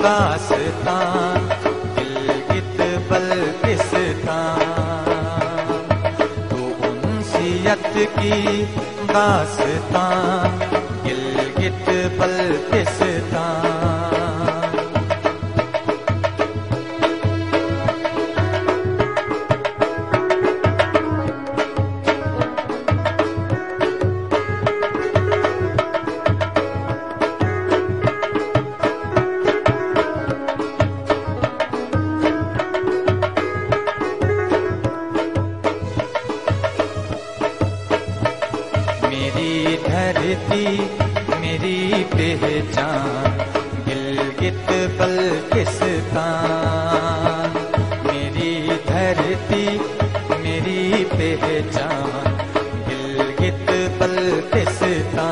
दास्तान गिलगित बल्तिस्तान, तो उनसियत की दास्तान गिलगित बल्तिस्तान। मेरी धरती मेरी पहचान गिलगित बल्तिस्तान, मेरी धरती मेरी पहचान गिलगित बल्तिस्तान।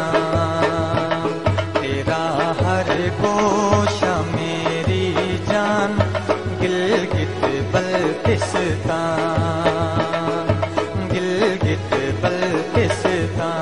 तेरा हर गोशा मेरी जान गिलगित बल्तिस्तान, गिलगित बल्तिस्तान।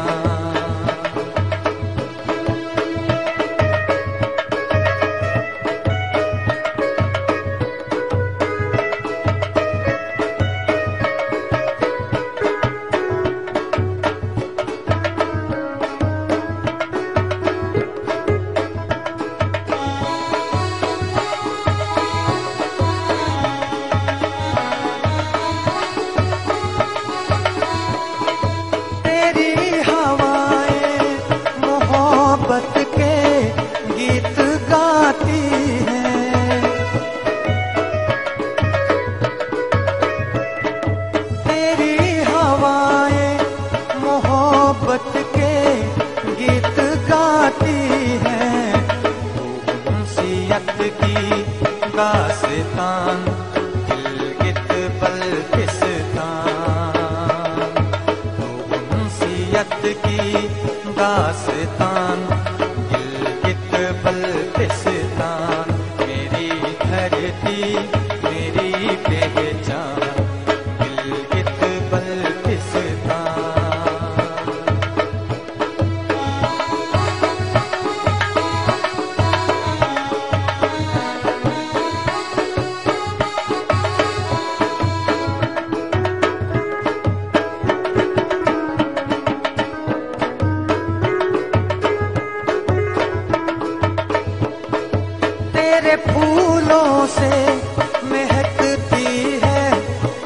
की दास्तान गिलगित बल्तिस्तान, तो उनसियत की दास्तान गिलगित बल्तिस्तान। मेरी धरती मेरी पहचान गिलगित बल्तिस्तान। तेरे फूलों से महकती है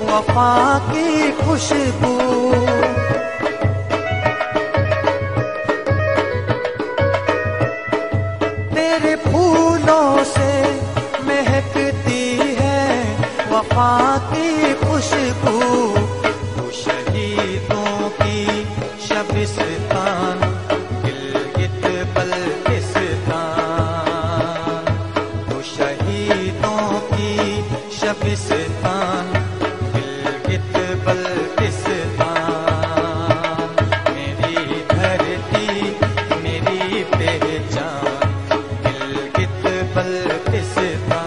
वफा की खुशबू, तेरे फूलों से महकती है वफा की खुशबू। तो शहीदों की शबिस्तान गिलगित बल्तिस्तान, शहीदों की शबिस्तान गिलगित बल्तिस्तान। मेरी धरती मेरी पहचान गिलगित बल्तिस्तान।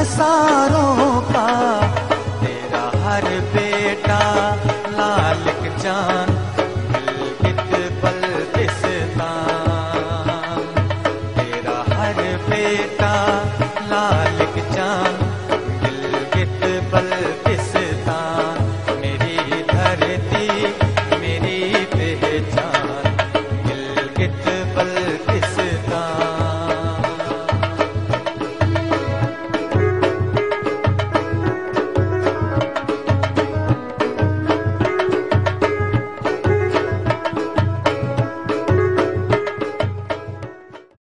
सारों का, तेरा हर बेटा लालिक जान गिलगित बल्तिस्तान, तेरा हर बेटा लालिक